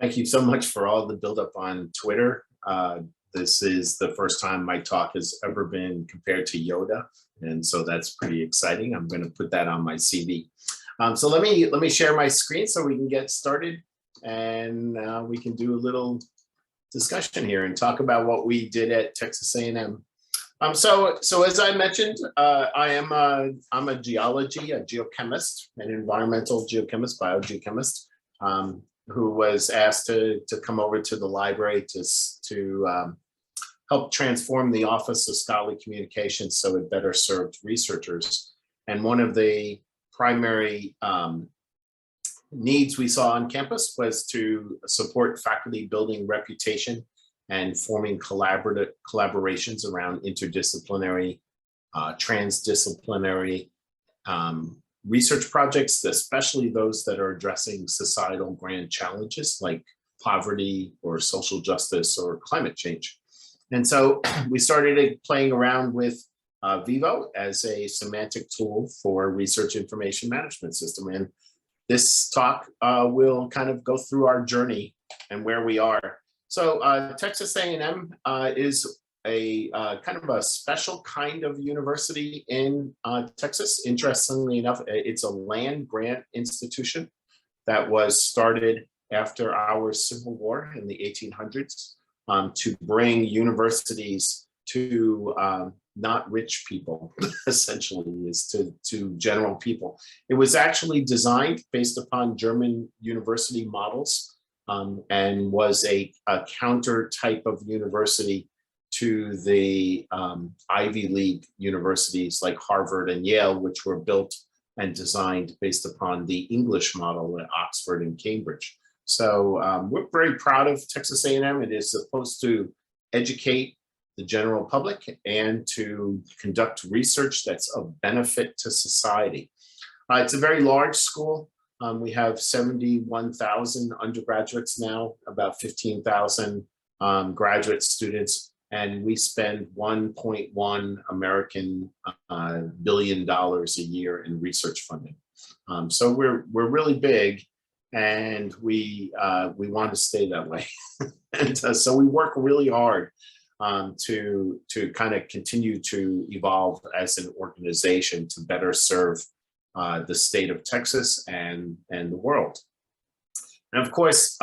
Thank you so much for all the buildup on Twitter. This is the first time my talk has ever been compared to Yoda, and so that's pretty exciting. I'm going to put that on my CV. So let me share my screen so we can get started, and we can do a little discussion here and talk about what we did at Texas A&M. So as I mentioned, I'm a geochemist, an environmental geochemist, biogeochemist, who was asked to come over to the library to help transform the Office of Scholarly Communications so it better served researchers. And one of the primary needs we saw on campus was to support faculty building reputation and forming collaborations around interdisciplinary, transdisciplinary research projects, especially those that are addressing societal grand challenges like poverty or social justice or climate change. And so we started playing around with VIVO as a semantic tool for research information management system. And this talk will kind of go through our journey and where we are. So Texas A&M is a kind of a special kind of university in Texas. Interestingly enough, it's a land grant institution that was started after our Civil War in the 1800s to bring universities to not rich people, essentially, is to general people. It was actually designed based upon German university models and was a counter type of university to the Ivy League universities like Harvard and Yale, which were built and designed based upon the English model at Oxford and Cambridge. So we're very proud of Texas A&M. It is supposed to educate the general public and to conduct research that's of benefit to society. It's a very large school. We have 71,000 undergraduates now, about 15,000 graduate students, and we spend $1.1 American billion a year in research funding. So we're really big, and we want to stay that way. And so we work really hard to kind of continue to evolve as an organization to better serve the state of Texas and the world. And of course,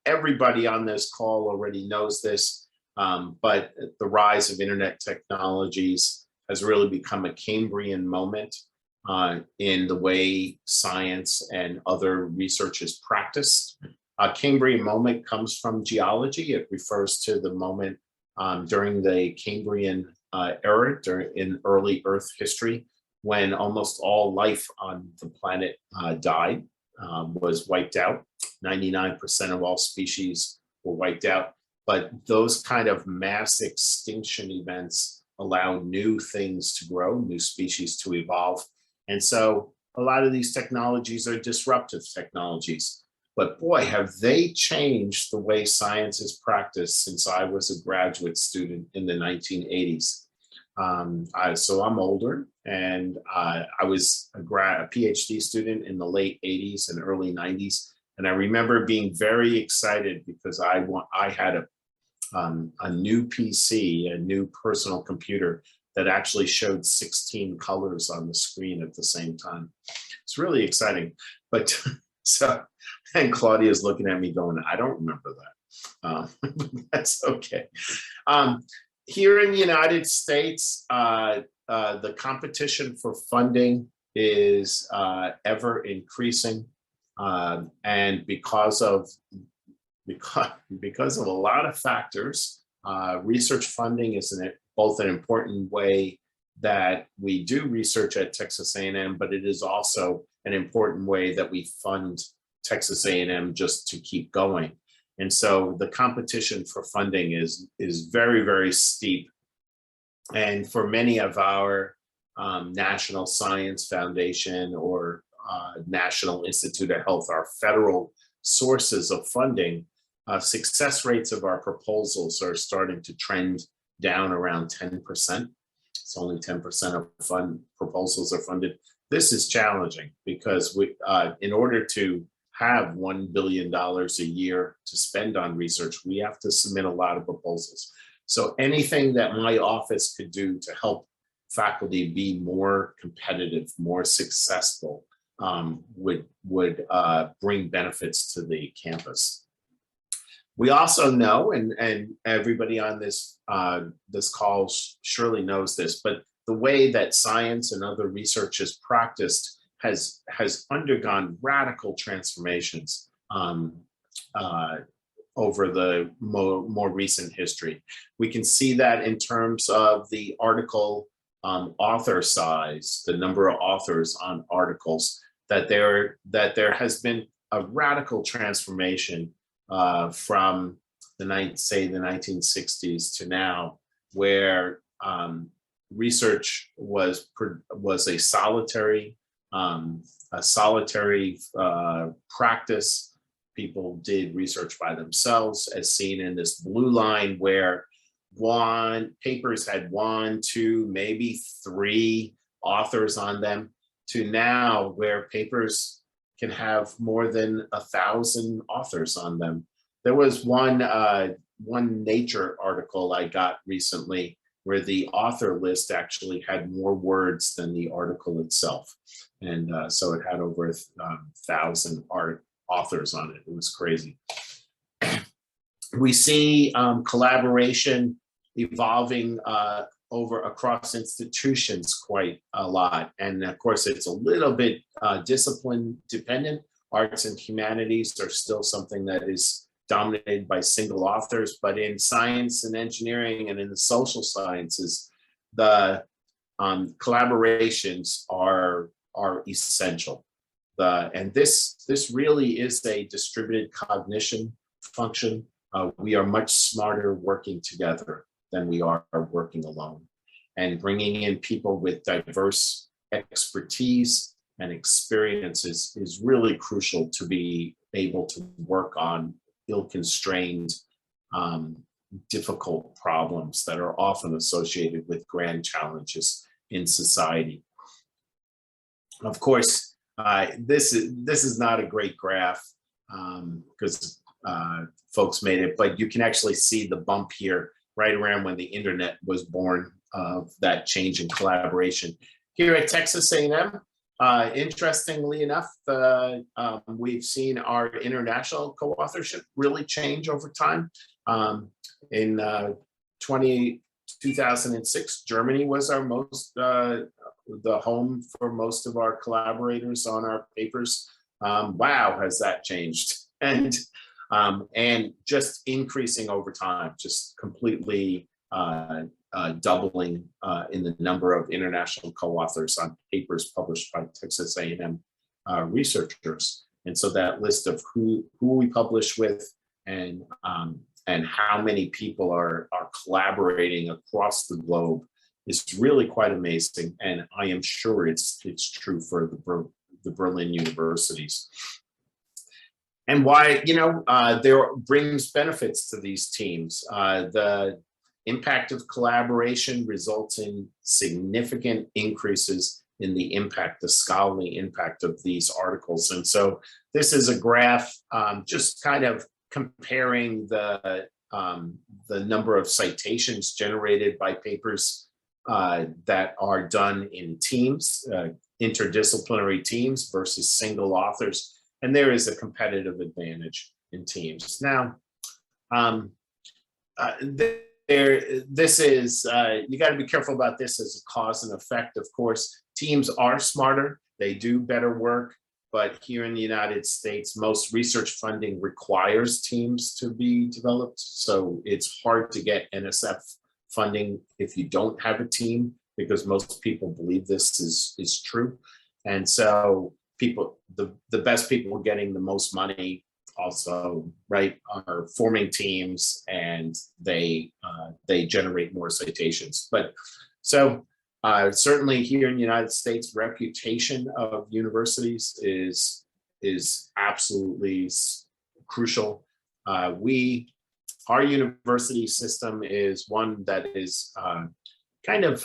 everybody on this call already knows this, but the rise of internet technologies has really become a Cambrian moment in the way science and other research is practiced. A Cambrian moment comes from geology. It refers to the moment during the Cambrian era, in early Earth history, when almost all life on the planet died, was wiped out. 99% of all species were wiped out. But those kind of mass extinction events allow new things to grow, new species to evolve. And so a lot of these technologies are disruptive technologies. But boy, have they changed the way science is practiced since I was a graduate student in the 1980s. So I'm older, and I was a PhD student in the late 80s and early 90s. And I remember being very excited because I had a new PC, a new personal computer that actually showed 16 colors on the screen at the same time. It's really exciting. But so, and Claudia's looking at me going, I don't remember that. That's okay. Here in the United States, the competition for funding is ever increasing. And because of a lot of factors, research funding is both an important way that we do research at Texas A&M, but it is also an important way that we fund Texas A&M just to keep going. And so the competition for funding is very, very steep. And for many of our National Science Foundation or National Institute of Health, our federal sources of funding, success rates of our proposals are starting to trend down around 10%. It's only 10% of proposals are funded. This is challenging because in order to have $1 billion a year to spend on research. We have to submit a lot of proposals. So anything that my office could do to help faculty be more competitive, more successful, would bring benefits to the campus. We also know, and everybody on this this call surely knows this, but the way that science and other research is practiced has undergone radical transformations over the more recent history. We can see that in terms of the article author size, the number of authors on articles, that there has been a radical transformation from the 1960s to now, where research was a solitary practice. People did research by themselves, as seen in this blue line, where papers had 1, 2, maybe 3 authors on them, to now where papers can have more than 1,000 authors on them. There was one Nature article I got recently where the author list actually had more words than the article itself. And so it had over 1,000 authors on it. It was crazy. We see collaboration evolving across institutions quite a lot. And of course, it's a little bit discipline dependent. Arts and humanities are still something that is dominated by single authors, but in science and engineering and in the social sciences, the collaborations are essential. And this really is a distributed cognition function. We are much smarter working together than we are working alone. And bringing in people with diverse expertise and experiences is really crucial to be able to work on ill-constrained, difficult problems that are often associated with grand challenges in society. Of course, this is not a great graph because folks made it, but you can actually see the bump here right around when the internet was born, of that change in collaboration. Here at Texas A&M, interestingly enough, we've seen our international co-authorship really change over time. In 2006, Germany was our the home for most of our collaborators on our papers. Wow, has that changed? And just increasing over time, just completely doubling in the number of international co-authors on papers published by Texas A&M researchers. And so that list of who we publish with and how many people are collaborating across the globe is really quite amazing. And I am sure it's true for the Berlin universities. And why, there brings benefits to these teams. The impact of collaboration results in significant increases in the impact, the scholarly impact of these articles. And so this is a graph just kind of comparing the number of citations generated by papers that are done in teams, interdisciplinary teams versus single authors. And there is a competitive advantage in teams. Now, this is, you got to be careful about this as a cause and effect. Of course, teams are smarter, they do better work, but here in the United States, most research funding requires teams to be developed. So it's hard to get NSF funding if you don't have a team, because most people believe this is true. And so the best people getting the most money also, right, are forming teams, and they generate more citations. But so certainly here in the United States, reputation of universities is absolutely crucial. Our university system is one that is kind of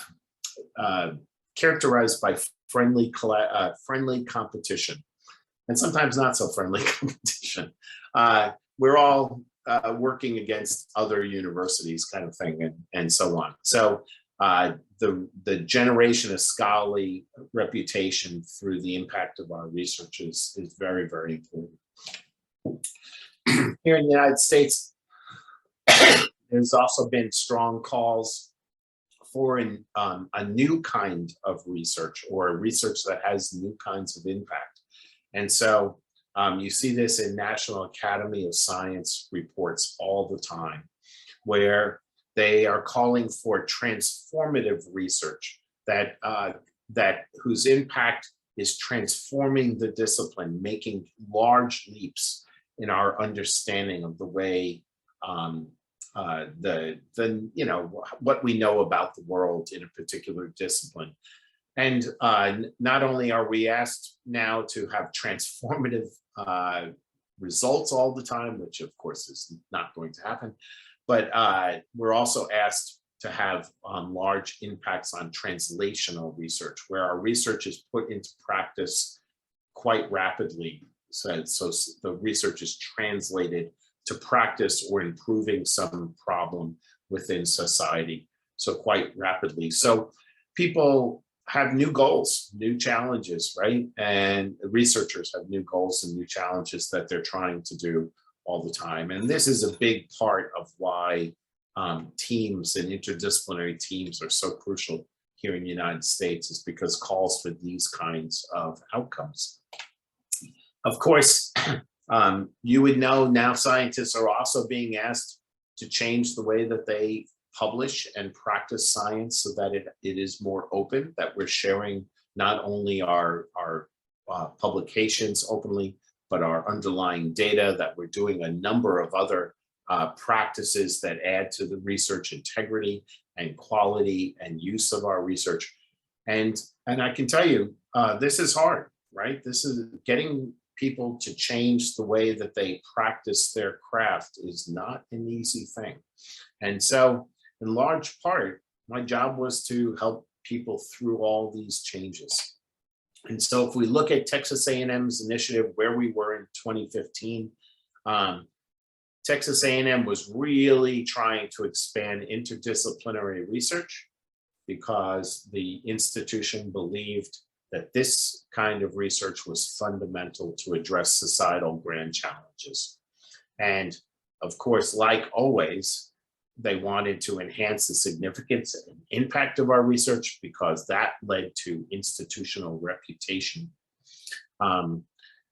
characterized by friendly competition. and sometimes not so friendly competition. We're all working against other universities, kind of thing, and so on. So the generation of scholarly reputation through the impact of our research is very, very important. Here in the United States, there's also been strong calls for a new kind of research, or research that has new kinds of impact. And so you see this in National Academy of Science reports all the time, where they are calling for transformative research that whose impact is transforming the discipline, making large leaps in our understanding of the way what we know about the world in a particular discipline. And not only are we asked now to have transformative results all the time, which of course is not going to happen, but we're also asked to have large impacts on translational research, where our research is put into practice quite rapidly. So the research is translated to practice or improving some problem within society, so quite rapidly. So people have new goals, new challenges, right? And researchers have new goals and new challenges that they're trying to do all the time. And this is a big part of why teams and interdisciplinary teams are so crucial here in the United States, is because calls for these kinds of outcomes. Of course, you would know now scientists are also being asked to change the way that they publish and practice science, so that it is more open, that we're sharing not only our publications openly, but our underlying data, that we're doing a number of other practices that add to the research integrity and quality and use of our research. And I can tell you, this is hard, right? This is getting people to change the way that they practice their craft is not an easy thing. And so in large part, my job was to help people through all these changes. And so if we look at Texas A&M's initiative, where we were in 2015, Texas A&M was really trying to expand interdisciplinary research, because the institution believed that this kind of research was fundamental to address societal grand challenges. And of course, like always, they wanted to enhance the significance and impact of our research, because that led to institutional reputation.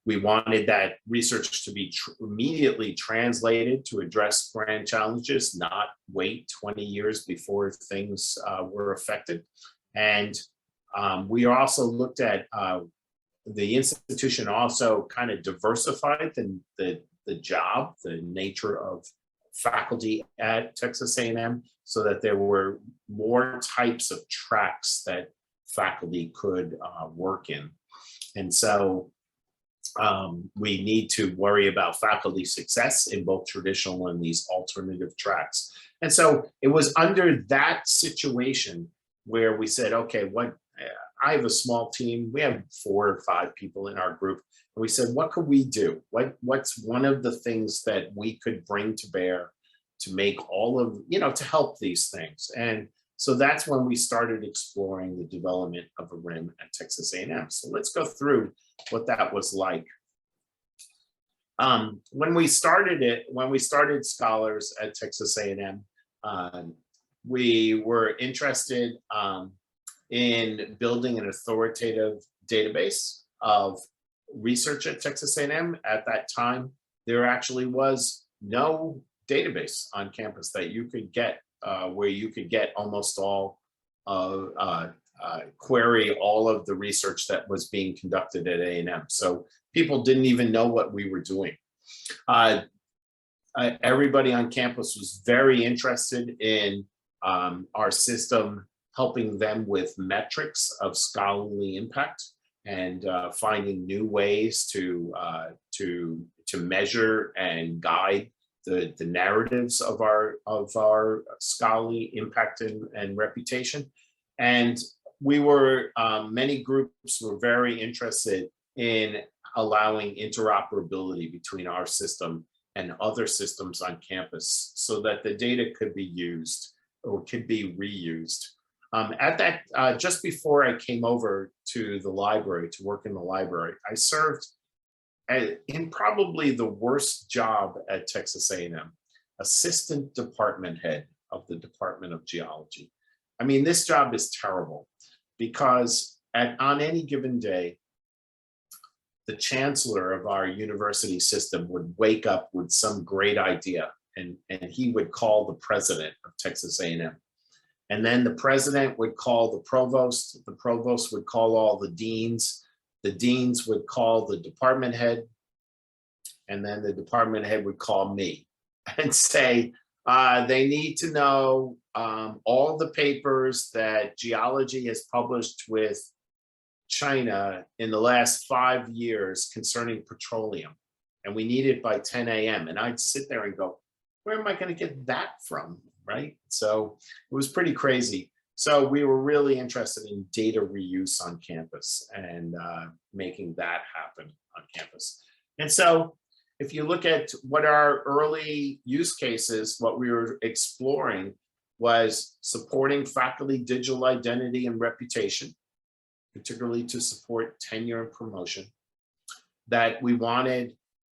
We wanted that research to be immediately translated to address grand challenges, not wait 20 years before things were affected. And we also looked at, the institution also kind of diversified the job, the nature of faculty at Texas A&M, so that there were more types of tracks that faculty could work in. And so we need to worry about faculty success in both traditional and these alternative tracks. And so it was under that situation where we said, okay, I have a small team. We have 4 or 5 people in our group. And we said, what could we do? What's one of the things that we could bring to bear to make all of, to help these things? And so that's when we started exploring the development of a RIM at Texas A&M. So let's go through what that was like. When we started Scholars at Texas A&M, we were interested in building an authoritative database of research at Texas A&M. At that time, there actually was no database on campus that you could get, where you could get almost all query all of the research that was being conducted at A&M. So people didn't even know what we were doing. Everybody on campus was very interested in our system, helping them with metrics of scholarly impact and finding new ways to measure and guide the narratives of our scholarly impact and reputation. And we were, many groups were very interested in allowing interoperability between our system and other systems on campus so that the data could be used or could be reused. Just before I came over to the library, to work in the library, I served in probably the worst job at Texas A&M, assistant department head of the Department of Geology. I mean, this job is terrible because on any given day, the chancellor of our university system would wake up with some great idea, and he would call the president of Texas A&M. And then the president would call the provost would call all the deans would call the department head, and then the department head would call me and say, they need to know all the papers that geology has published with China in the last 5 years concerning petroleum, and we need it by 10 a.m. And I'd sit there and go, where am I going to get that from, right? So it was pretty crazy. So we were really interested in data reuse on campus and making that happen on campus. And so if you look at what our early use cases, what we were exploring was supporting faculty digital identity and reputation, particularly to support tenure and promotion, that we wanted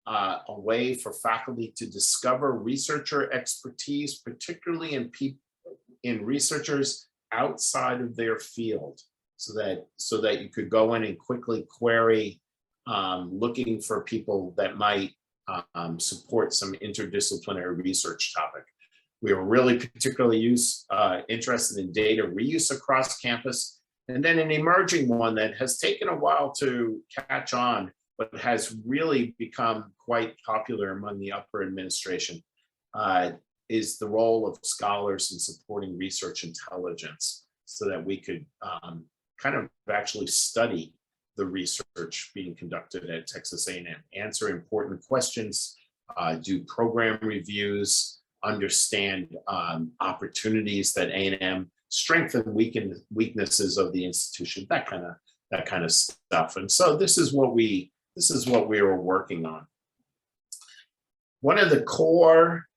a way for faculty to discover researcher expertise, particularly in researchers outside of their field, so that you could go in and quickly query, looking for people that might support some interdisciplinary research topic. We were really particularly interested in data reuse across campus. And then an emerging one that has taken a while to catch on, but has really become quite popular among the upper administration, is the role of scholars in supporting research intelligence, so that we could kind of actually study the research being conducted at Texas A&M, answer important questions, do program reviews, understand opportunities that A&M, strength and weaknesses of the institution, that kind of stuff. And so this is what we were working on. One of the core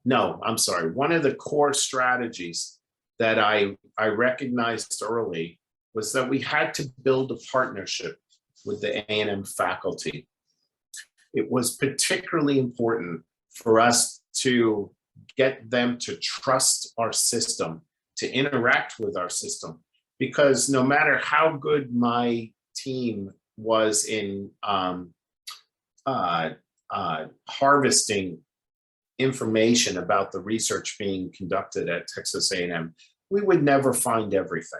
one of the core strategies that I recognized early was that we had to build a partnership with the A&M faculty. It was particularly important for us to get them to trust our system, to interact with our system, because no matter how good my team was in harvesting information about the research being conducted at Texas A&M, we would never find everything.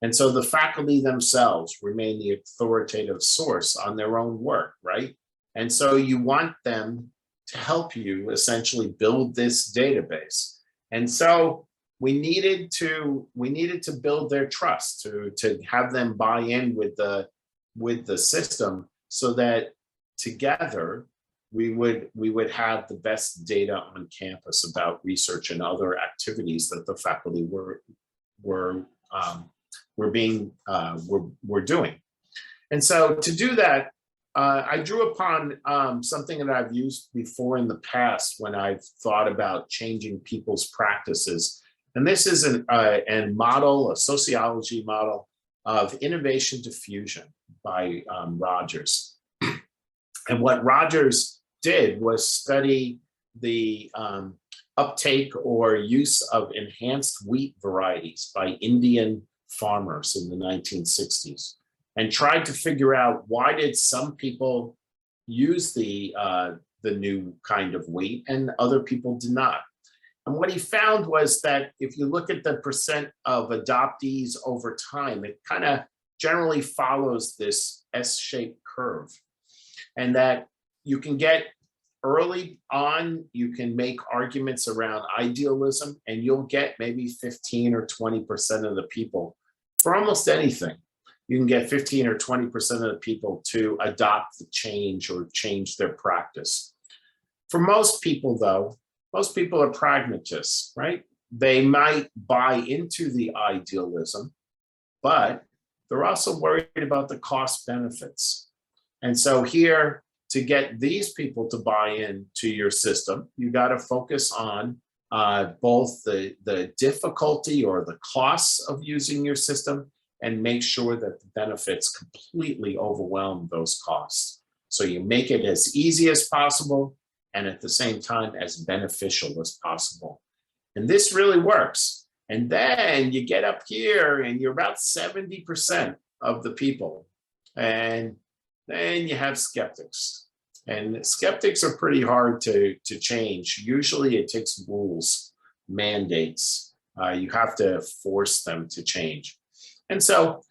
And so the faculty themselves remain the authoritative source on their own work, right? And so you want them to help you essentially build this database. And so we needed to build their trust, to have them buy in with the system, so that together we would have the best data on campus about research and other activities that the faculty were doing. And so to do that, I drew upon something that I've used before in the past when I've thought about changing people's practices. And this is a model, a sociology model of innovation diffusion by Rogers. And what Rogers did was study the uptake or use of enhanced wheat varieties by Indian farmers in the 1960s, and tried to figure out why did some people use the new kind of wheat and other people did not. And what he found was that if you look at the percent of adoptees over time, it kind of generally follows this S-shaped curve, and that you can get early on, you can make arguments around idealism, and you'll get maybe 15 or 20% of the people for almost anything. You can get 15 or 20% of the people to adopt the change or change their practice. For most people, though, most people are pragmatists, right? They might buy into the idealism, but they're also worried about the cost benefits. And so here, to get these people to buy in to your system, you got to focus on both the difficulty or the costs of using your system, and make sure that the benefits completely overwhelm those costs. So you make it as easy as possible, and at the same time as beneficial as possible. And this really works. And then you get up here and you're about 70% of the people. And then you have skeptics. And skeptics are pretty hard to change. Usually it takes rules, mandates. You have to force them to change. And so,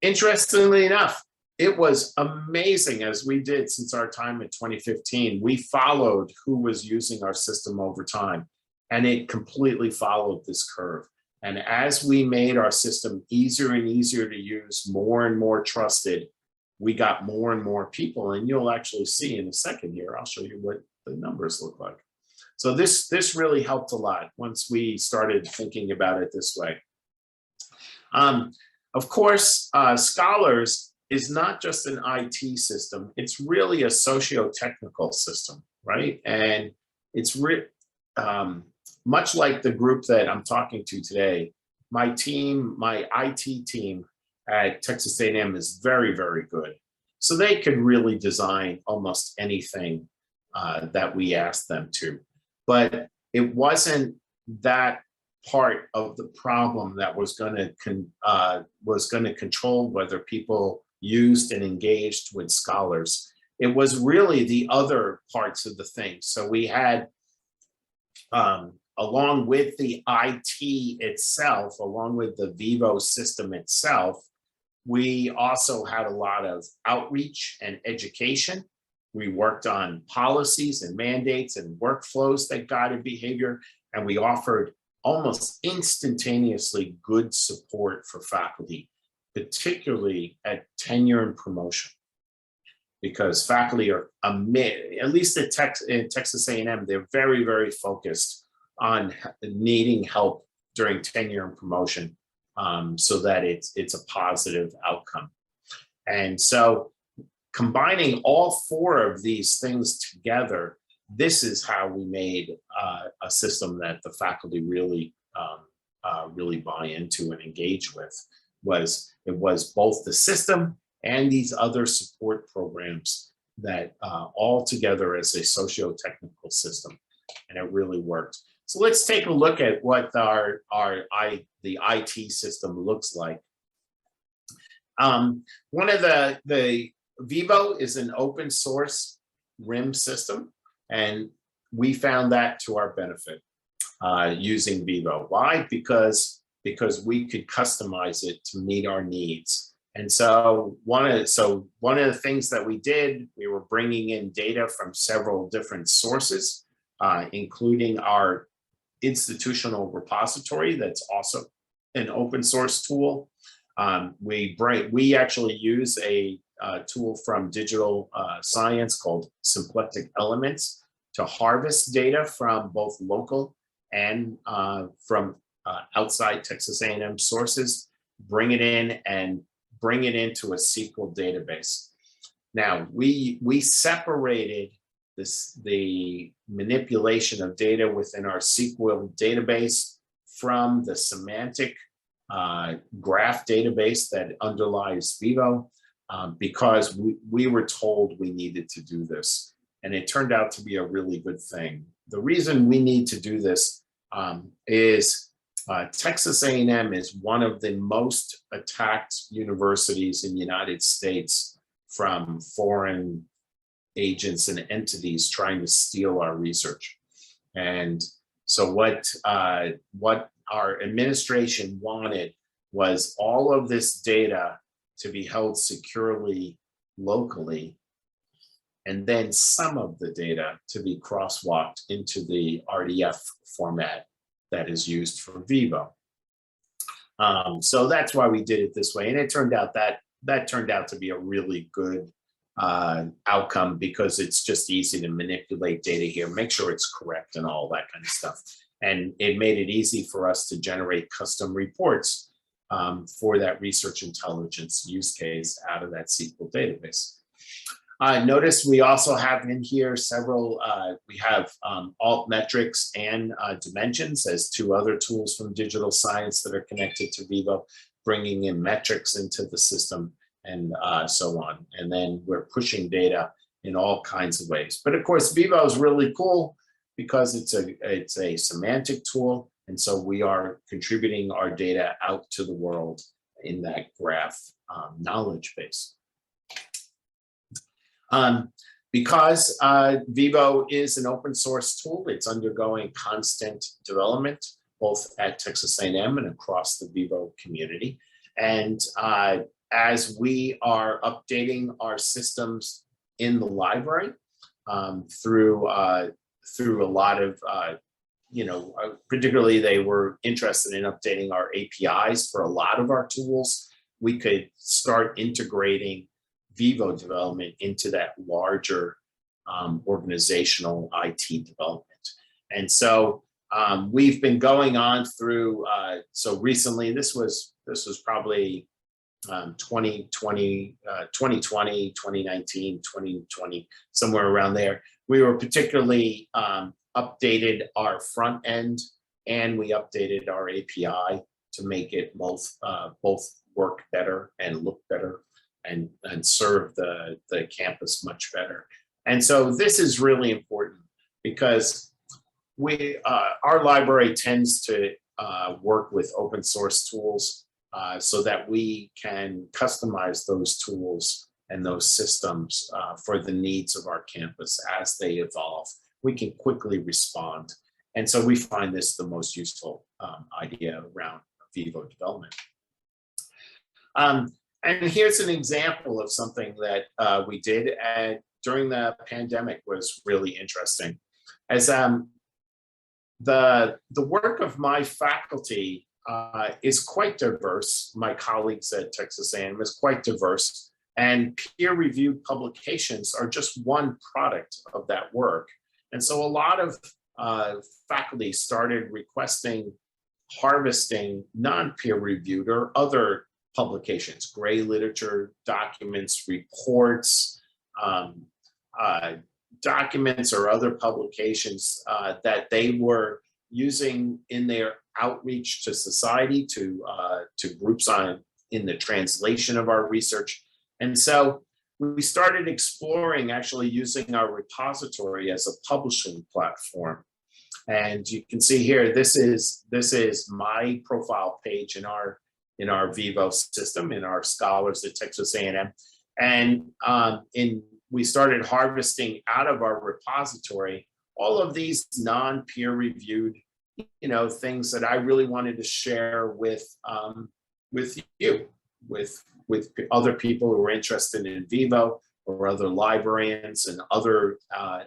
interestingly enough, it was amazing as we did since our time in 2015. We followed who was using our system over time, and it completely followed this curve. And as we made our system easier and easier to use, more and more trusted, we got more and more people. And you'll actually see in a second here, I'll show you what the numbers look like. So this really helped a lot once we started thinking about it this way. Of course, Scholars is not just an IT system, it's really a socio-technical system, right? And it's much like the group that I'm talking to today. My team, my IT team at Texas A&M is very, very good. So they could really design almost anything that we asked them to. But it wasn't that part of the problem that was going to control whether people used and engaged with Scholars. It was really the other parts of the thing. So we had, along with the IT itself, along with the VIVO system itself, we also had a lot of outreach and education. We worked on policies and mandates and workflows that guided behavior, and we offered almost instantaneously good support for faculty, particularly at tenure and promotion, because faculty are, at least at Texas A&M, they're very, very focused on needing help during tenure and promotion, so that it's a positive outcome. And so combining all four of these things together, this is how we made a system that the faculty really, really buy into and engage with. It was both the system and these other support programs that all together as a socio-technical system, and it really worked. So let's take a look at what the IT system looks like. One of the VIVO is an open source RIM system, and we found that to our benefit using VIVO. Why? Because we could customize it to meet our needs. And so one of the things that we did, we were bringing in data from several different sources, including our institutional repository that's also an open source tool. We actually use a tool from digital science called Symplectic Elements to harvest data from both local and from outside Texas A&M sources, bring it in and bring it into a SQL database. Now, we separated the manipulation of data within our SQL database from the semantic graph database that underlies VIVO, because we were told we needed to do this. And it turned out to be a really good thing. The reason we need to do this is Texas A&M is one of the most attacked universities in the United States from foreign agents and entities trying to steal our research. And so what our administration wanted was all of this data to be held securely locally, and then some of the data to be crosswalked into the RDF format that is used for VIVO. So that's why we did it this way. And it turned out that turned out to be a really good outcome, because it's just easy to manipulate data here, make sure it's correct and all that kind of stuff. And it made it easy for us to generate custom reports for that research intelligence use case out of that SQL database. Notice we also have in here several, we have alt metrics and dimensions as two other tools from digital science that are connected to VIVO, bringing in metrics into the system and so on. And then we're pushing data in all kinds of ways. But of course, VIVO is really cool because it's a semantic tool. And so we are contributing our data out to the world in that graph knowledge base. Because VIVO is an open source tool, it's undergoing constant development, both at Texas A&M and across the VIVO community. And as we are updating our systems in the library through a lot of, particularly they were interested in updating our APIs for a lot of our tools, we could start integrating VIVO development into that larger organizational IT development. And so we've been going on through, so recently, this was probably 2020, 2019, 2020, somewhere around there. We were particularly updated our front end, and we updated our API to make it both work better and look better and serve the campus much better. And so this is really important because our library tends to work with open source tools so that we can customize those tools and those systems for the needs of our campus as they evolve. We can quickly respond. And so we find this the most useful idea around VIVO development. And here's an example of something that we did during the pandemic was really interesting. As the work of my faculty is quite diverse. My colleagues at Texas A&M is quite diverse, and peer-reviewed publications are just one product of that work. And so a lot of faculty started requesting harvesting non-peer-reviewed or other publications, gray literature, documents, reports, documents or other publications that they were using in their outreach to society, to groups in the translation of our research. And so we started exploring actually using our repository as a publishing platform. And you can see here, this is my profile page in our VIVO system, in our Scholars at Texas A&M. And we started harvesting out of our repository all of these non-peer reviewed, things that I really wanted to share with you, with other people who are interested in VIVO or other librarians and other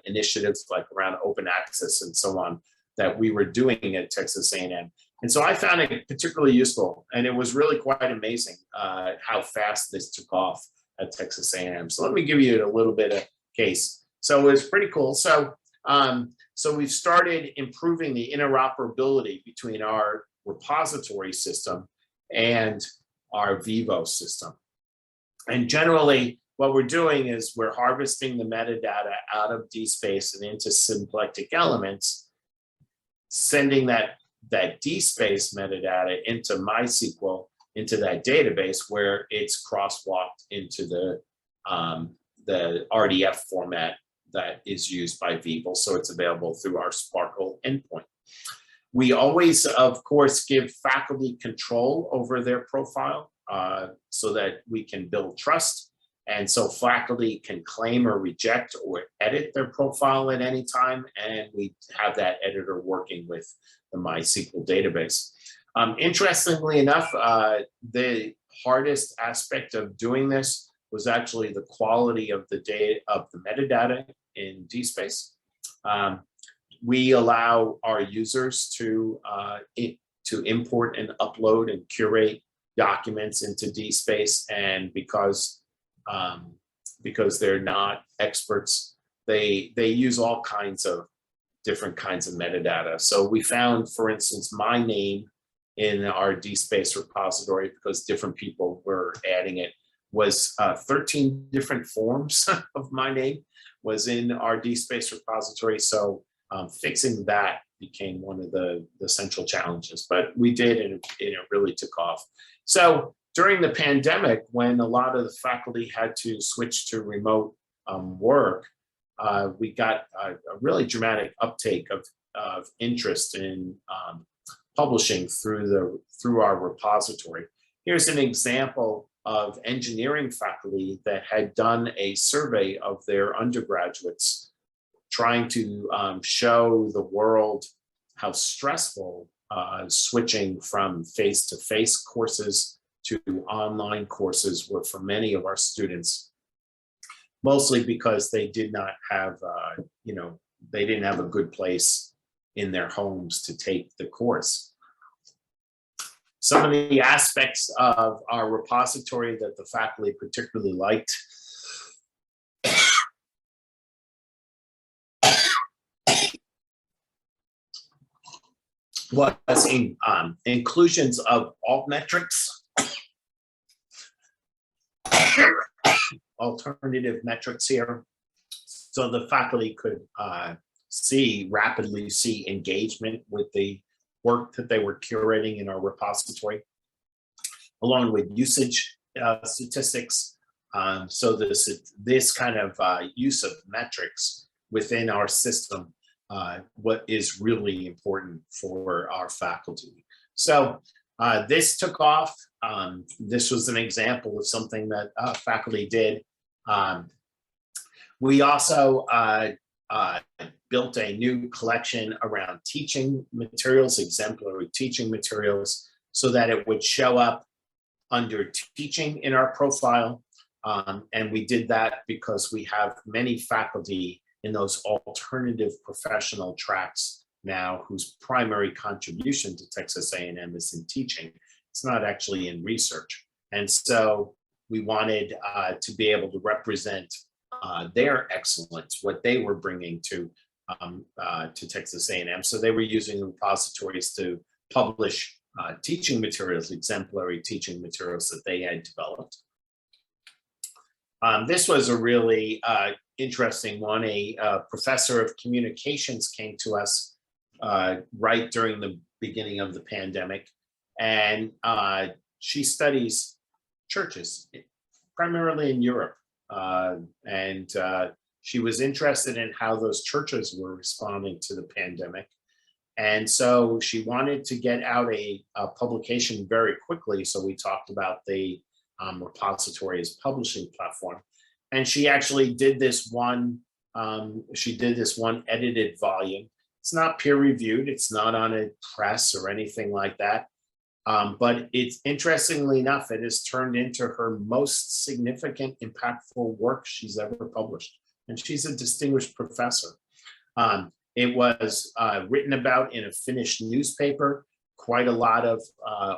initiatives like around open access and so on that we were doing at Texas A&M. And so I found it particularly useful, and it was really quite amazing how fast this took off at Texas A&M. So let me give you a little bit of case. So it's pretty cool. So we've started improving the interoperability between our repository system and our VIVO system. And generally, what we're doing is we're harvesting the metadata out of DSpace and into symplectic elements, sending that DSpace metadata into MySQL, into that database where it's crosswalked into the RDF format that is used by VIVO, so it's available through our Sparkle endpoint. We always, of course, give faculty control over their profile so that we can build trust. And so faculty can claim or reject or edit their profile at any time, and we have that editor working with the MySQL database. Interestingly enough, the hardest aspect of doing this was actually the quality of the data, of the metadata in DSpace. We allow our users to import and upload and curate documents into DSpace, and because they're not experts, they use all kinds of different kinds of metadata. So we found, for instance, my name in our DSpace repository, because different people were adding it, was 13 different forms of my name was in our DSpace repository. So fixing that became one of the central challenges, but we did, and it really took off. So during the pandemic, when a lot of the faculty had to switch to remote work, we got a really dramatic uptake of interest in publishing through our repository. Here's an example of engineering faculty that had done a survey of their undergraduates, trying to show the world how stressful switching from face-to-face courses to online courses were for many of our students, mostly because they did not have, they didn't have a good place in their homes to take the course. Some of the aspects of our repository that the faculty particularly liked was inclusions of alt metrics, alternative metrics here, so the faculty could rapidly see engagement with the work that they were curating in our repository, along with usage statistics. So this kind of use of metrics within our system, what is really important for our faculty. So this took off. This was an example of something that faculty did. We also built a new collection around teaching materials, exemplary teaching materials, so that it would show up under teaching in our profile. And we did that because we have many faculty in those alternative professional tracks now whose primary contribution to Texas A&M is in teaching. It's not actually in research. And so we wanted to be able to represent their excellence, what they were bringing to Texas A&M. So they were using repositories to publish teaching materials, exemplary teaching materials that they had developed. This was a really interesting one. A professor of communications came to us right during the beginning of the pandemic, and she studies churches, primarily in Europe. And she was interested in how those churches were responding to the pandemic. And so she wanted to get out a publication very quickly. So we talked about the repository as publishing platform. And she actually did this one, edited volume. It's not peer reviewed. It's not on a press or anything like that. But it's, interestingly enough, it has turned into her most significant, impactful work she's ever published. And she's a distinguished professor. It was written about in a Finnish newspaper. Quite a lot of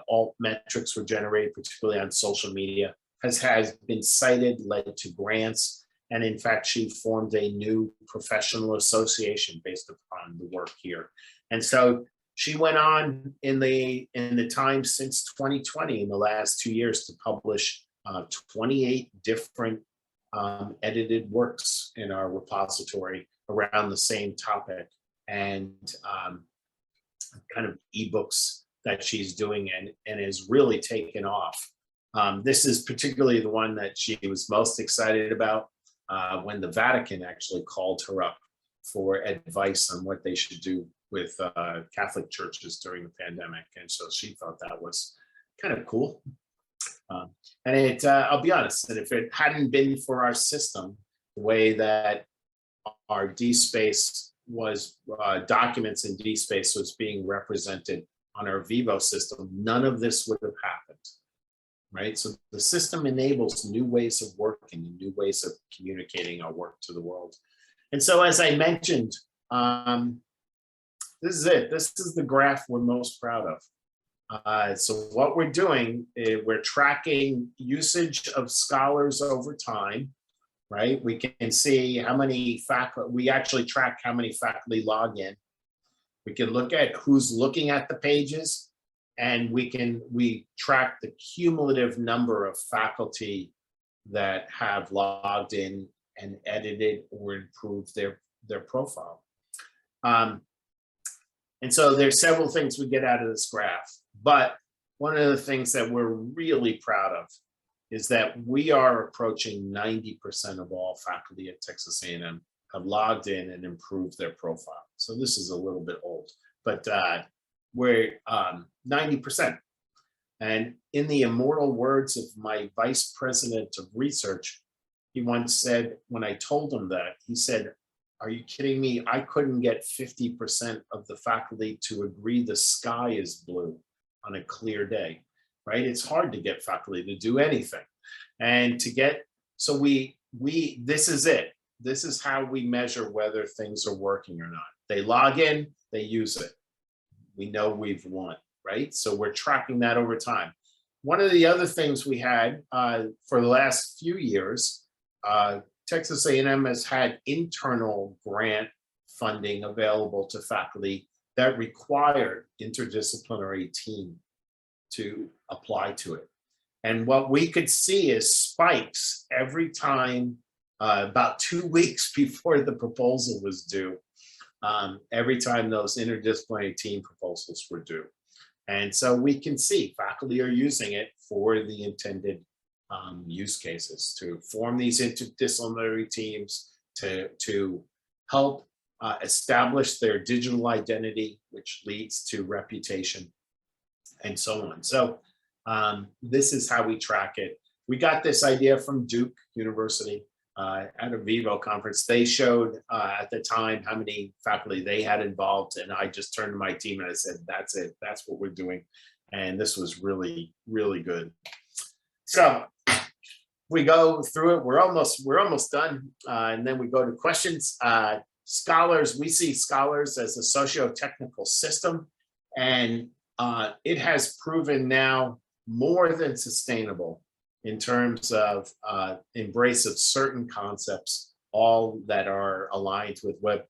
alt metrics were generated, particularly on social media, has been cited, led to grants. And in fact, she formed a new professional association based upon the work here. And so she went on in the time since 2020, in the last 2 years, to publish 28 different edited works in our repository around the same topic, and kind of ebooks that she's doing, and is really taken off. This is particularly the one that she was most excited about when the Vatican actually called her up for advice on what they should do with Catholic churches during the pandemic. And so she thought that was kind of cool. And it, I'll be honest, that if it hadn't been for our system, the way that our DSpace was, documents in DSpace was being represented on our VIVO system, none of this would have happened, right? So the system enables new ways of working and new ways of communicating our work to the world. And so, as I mentioned, this is it. This is the graph we're most proud of. So what we're doing is we're tracking usage of scholars over time, right? We can see how many faculty, we actually track how many faculty log in. We can look at who's looking at the pages, and we track the cumulative number of faculty that have logged in and edited or improved their profile. And so there's several things we get out of this graph, but one of the things that we're really proud of is that we are approaching 90% of all faculty at Texas A&M have logged in and improved their profile. So this is a little bit old, but we're 90%. And in the immortal words of my vice president of research, he once said, when I told him that, he said, "Are you kidding me? I couldn't get 50% of the faculty to agree the sky is blue on a clear day," right? It's hard to get faculty to do anything. And to get, so this is it. This is how we measure whether things are working or not. They log in, they use it. We know we've won, right? So we're tracking that over time. One of the other things we had for the last few years, Texas A&M has had internal grant funding available to faculty that required interdisciplinary team to apply to it. And what we could see is spikes every time, about 2 weeks before the proposal was due, every time those interdisciplinary team proposals were due. And so we can see faculty are using it for the intended use cases, to form these interdisciplinary teams, to help establish their digital identity, which leads to reputation, and so on. So this is how we track it. We got this idea from Duke University at a VIVO conference. They showed at the time how many faculty they had involved, and I just turned to my team and I said, "That's it. That's what we're doing." And this was really, really good. So we go through it. We're almost done, and then we go to questions. Scholars, we see Scholars as a socio-technical system, and it has proven now more than sustainable in terms of embrace of certain concepts, all that are aligned with Web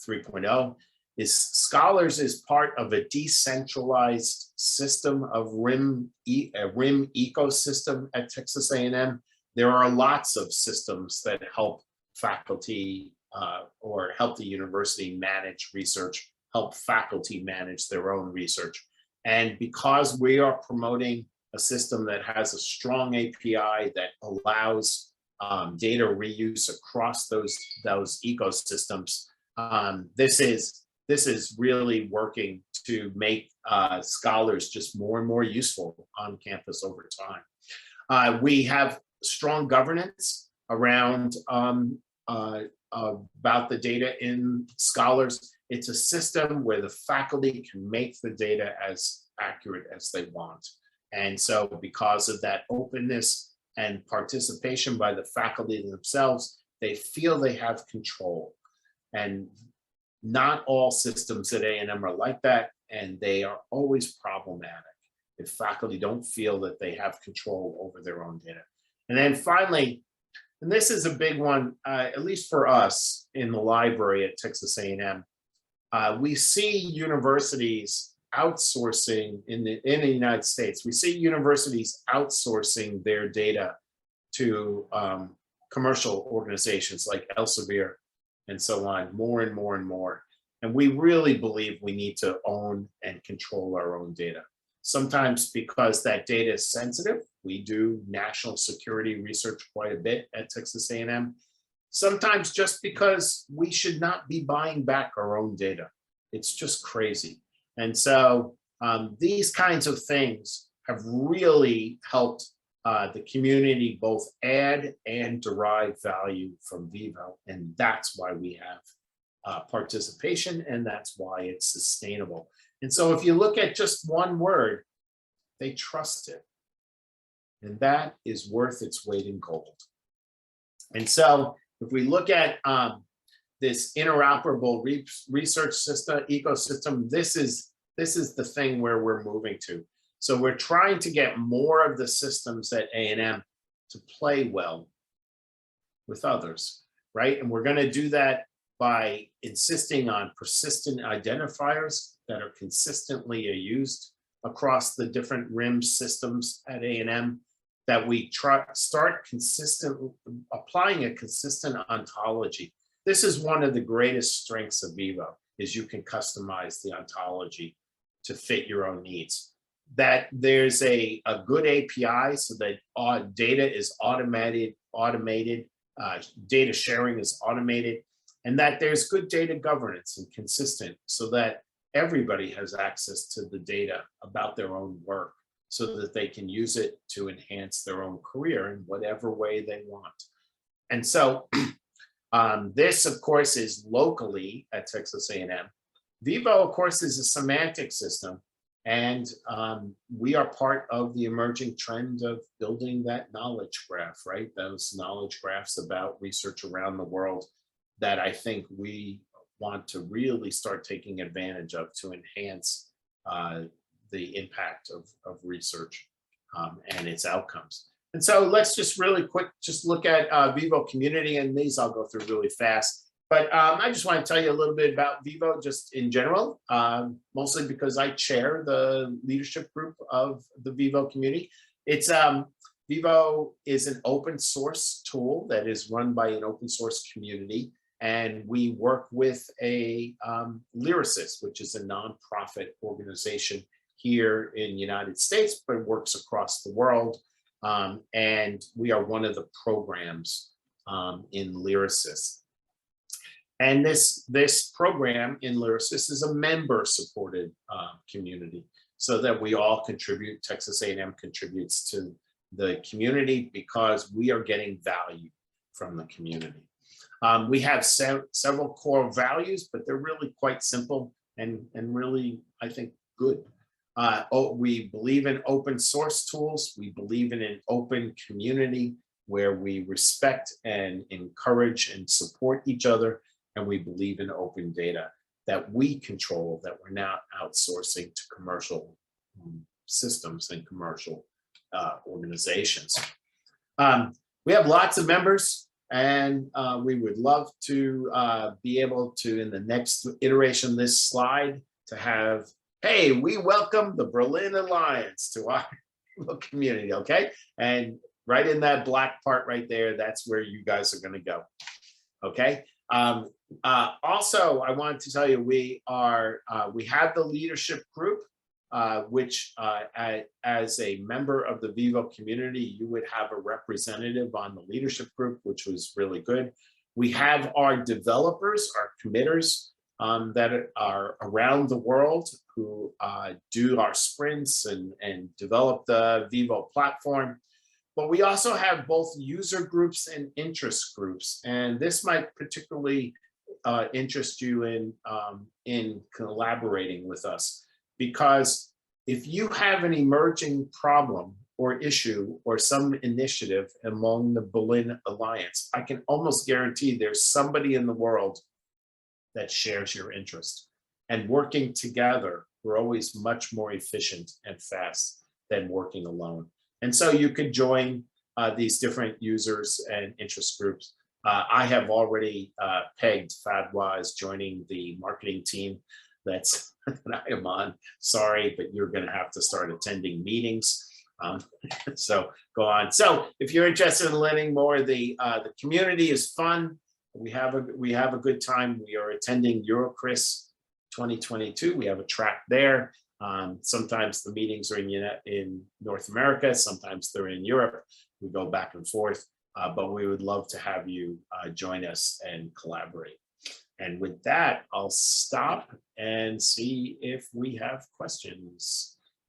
3.0. Scholars is part of a decentralized system of RIM ecosystem at Texas A&M. There are lots of systems that help faculty or help the university manage research, help faculty manage their own research. And because we are promoting a system that has a strong API that allows data reuse across those ecosystems, this is really working to make Scholars just more and more useful on campus over time. We have strong governance around about the data in Scholars. It's a system where the faculty can make the data as accurate as they want. And so because of that openness and participation by the faculty themselves, they feel they have control. And not all systems at A&M are like that, and they are always problematic if faculty don't feel that they have control over their own data. And then finally, and this is a big one, at least for us in the library at Texas A&M, we see universities outsourcing in the United States. We see universities outsourcing their data to commercial organizations like Elsevier and so on, more and more and more. And we really believe we need to own and control our own data. Sometimes because that data is sensitive. We do national security research quite a bit at Texas A&M. Sometimes just because we should not be buying back our own data. It's just crazy. And so these kinds of things have really helped the community both add and derive value from VIVO. And that's why we have participation, and that's why it's sustainable. And so if you look at just one word, they trust it. And that is worth its weight in gold. And so if we look at this interoperable research system ecosystem, this is the thing where we're moving to. So we're trying to get more of the systems at A&M to play well with others, right? And we're going to do that by insisting on persistent identifiers that are consistently used across the different RIM systems at A&M, that we start applying a consistent ontology. This is one of the greatest strengths of VIVO, is you can customize the ontology to fit your own needs. That there's a good API so that data is automated, data sharing is automated, and that there's good data governance and consistent so that everybody has access to the data about their own work so that they can use it to enhance their own career in whatever way they want. And so this, of course, is locally at Texas A&M. VIVO, of course, is a semantic system, and we are part of the emerging trend of building that knowledge graph, right? Those knowledge graphs about research around the world that I think we want to really start taking advantage of to enhance the impact of research and its outcomes. And so let's just really quick, just look at VIVO community, and these I'll go through really fast. But I just want to tell you a little bit about VIVO just in general, mostly because I chair the leadership group of the VIVO community. It's VIVO is an open source tool that is run by an open source community. And we work with a lyricist, which is a nonprofit organization here in the United States, but works across the world. And we are one of the programs in lyricist. And this program in lyricist is a member-supported community, so that we all contribute. Texas A&M contributes to the community because we are getting value from the community. We have several core values, but they're really quite simple and really, I think, good. We believe in open source tools. We believe in an open community where we respect and encourage and support each other. And we believe in open data that we control, that we're not outsourcing to commercial systems and commercial organizations. We have lots of members, and we would love to be able to, in the next iteration of this slide, to have, hey, we welcome the Berlin Alliance to our community, okay? And right in that black part right there, that's where you guys are gonna go, okay? Also, I wanted to tell you, we have the leadership group, which as a member of the VIVO community, you would have a representative on the leadership group, which was really good. We have our developers, our committers that are around the world who do our sprints and develop the VIVO platform. But we also have both user groups and interest groups, and this might particularly interest you in collaborating with us, because if you have an emerging problem or issue or some initiative among the Berlin Alliance, I can almost guarantee there's somebody in the world that shares your interest. And working together, we're always much more efficient and fast than working alone. And so you could join these different users and interest groups. I have already pegged Fadwa as joining the marketing team that I am on. Sorry, but you're going to have to start attending meetings. So go on. So if you're interested in learning more, the community is fun. We have a good time. We are attending EuroCRIS 2022. We have a track there. Sometimes the meetings are in North America, sometimes they're in Europe. We go back and forth, but we would love to have you join us and collaborate. And with that, I'll stop and see if we have questions.